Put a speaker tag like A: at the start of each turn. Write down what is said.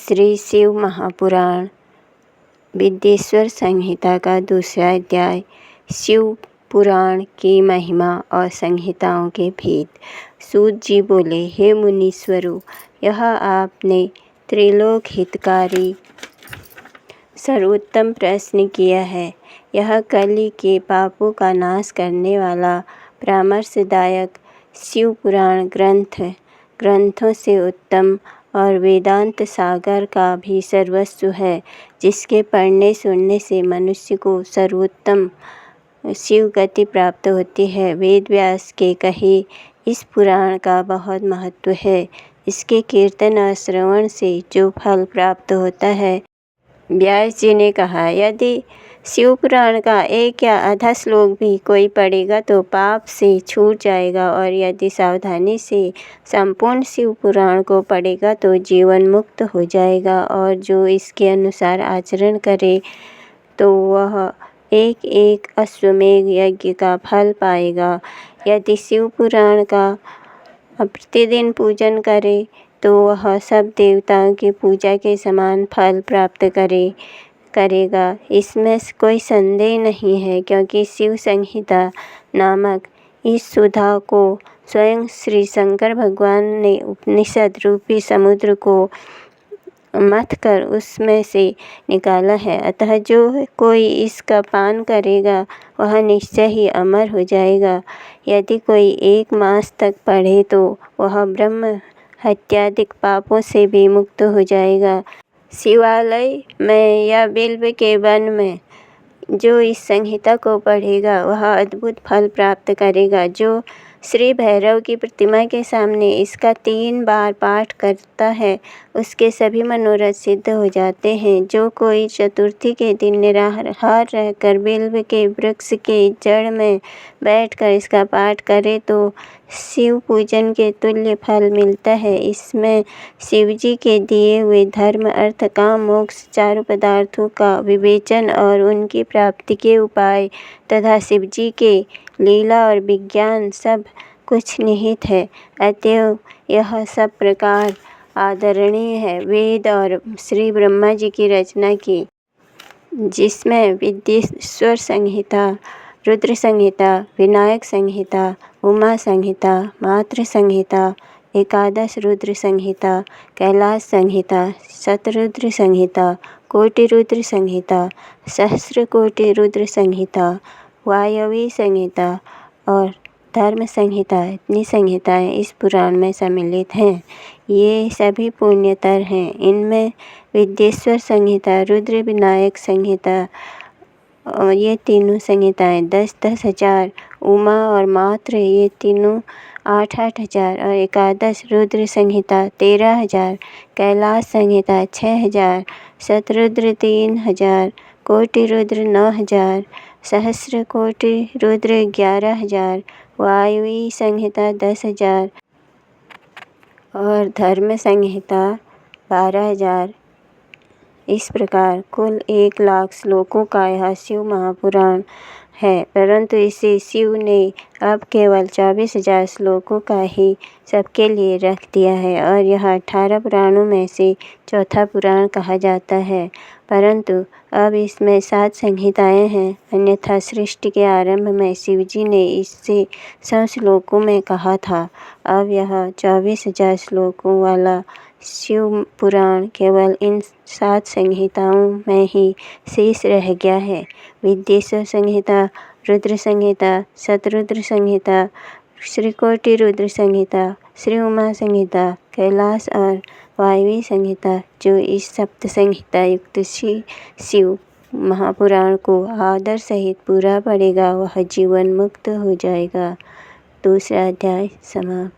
A: श्री शिव महापुराण विद्येश्वर संहिता का दूसरा अध्याय। शिव पुराण की महिमा और संहिताओं के भेद। सूत जी बोले, हे मुनीश्वरों, यह आपने त्रिलोक हितकारी सर्वोत्तम प्रश्न किया है। यह कलि के पापों का नाश करने वाला परामर्शदायक शिव पुराण ग्रंथों से उत्तम और वेदांत सागर का भी सर्वस्व है, जिसके पढ़ने सुनने से मनुष्य को सर्वोत्तम शिव गति प्राप्त होती है। वेद व्यास के कहे इस पुराण का बहुत महत्व है। इसके कीर्तन और श्रवण से जो फल प्राप्त होता है। व्यास जी ने कहा, यदि शिव पुराण का एक या आधा श्लोक भी कोई पढ़ेगा तो पाप से छूट जाएगा, और यदि सावधानी से संपूर्ण शिव पुराण को पढ़ेगा तो जीवन मुक्त हो जाएगा, और जो इसके अनुसार आचरण करे तो वह एक एक अश्वमेघ यज्ञ का फल पाएगा। यदि शिव पुराण का प्रतिदिन पूजन करे तो वह सब देवताओं की पूजा के समान फल प्राप्त करेगा। इसमें कोई संदेह नहीं है, क्योंकि शिव संहिता नामक इस सुधा को स्वयं श्री शंकर भगवान ने उपनिषद रूपी समुद्र को मथ कर उसमें से निकाला है। अतः जो कोई इसका पान करेगा वह निश्चय ही अमर हो जाएगा। यदि कोई 1 मास तक पढ़े तो वह ब्रह्म हत्यादिक पापों से भी मुक्त हो जाएगा। शिवालय में या बिल्व के वन में जो इस संहिता को पढ़ेगा वह अद्भुत फल प्राप्त करेगा। जो श्री भैरव की प्रतिमा के सामने इसका 3 बार पाठ करता है, उसके सभी मनोरथ सिद्ध हो जाते हैं। जो कोई चतुर्थी के दिन निराहार रहकर बिल्व के वृक्ष के जड़ में बैठकर इसका पाठ करे तो शिव पूजन के तुल्य फल मिलता है। इसमें शिव जी के दिए हुए धर्म, अर्थ, काम, मोक्ष चारों पदार्थों का विवेचन और उनकी प्राप्ति के उपाय तथा शिव जी के लीला और विज्ञान सब कुछ निहित है। अतएव यह सब प्रकार आदरणीय है। वेद और श्री ब्रह्मा जी की रचना की, जिसमें विद्येश्वर संहिता, रुद्र संहिता, विनायक संहिता, उमा संहिता, मातृ संहिता, एकादश रुद्र संहिता, कैलाश संहिता, शतरुद्र संहिता, कोटि रुद्र संहिता, सहस्र कोटि रुद्र संहिता, वायवी संहिता और धर्म संहिता, इतनी संहिताएं इस पुराण में सम्मिलित हैं। ये सभी पुण्यतर हैं। इनमें विद्येश्वर संहिता, रुद्र विनायक संहिता और ये तीनों संहिताएं 10-10 हजार, उमा और मात्र ये तीनों 8-8 हजार, और एकादश रुद्र संहिता 13 हजार, कैलाश संहिता 6 हजार, शतरुद्र 3 हजार, कोटि रुद्र 9 हजार, सहस्र कोटि रुद्र 11 हजार, वायवी संहिता 10 हजार और धर्म संहिता 12 हजार। इस प्रकार कुल 1 लाख श्लोकों का यह शिव महापुराण है, परंतु इसे शिव ने अब केवल 24,000 श्लोकों का ही सबके लिए रख दिया है, और यह 18 पुराणों में से चौथा पुराण कहा जाता है। परंतु अब इसमें 7 संहिताएं हैं। अन्यथा सृष्टि के आरंभ में शिव जी ने इससे 100 श्लोकों में कहा था। अब यह 24,000 श्लोकों वाला शिव पुराण केवल इन 7 संहिताओं में ही शेष रह गया है। विद्येश्वर संहिता, रुद्र संहिता, शतरुद्र संहिता, श्रीकोटि रुद्र संहिता, श्री उमा संहिता, कैलाश और वायवी संहिता, जो इस सप्त संहिता युक्त शिव महापुराण को आदर सहित पूरा पढ़ेगा वह जीवन मुक्त हो जाएगा। दूसरा अध्याय समाप्त।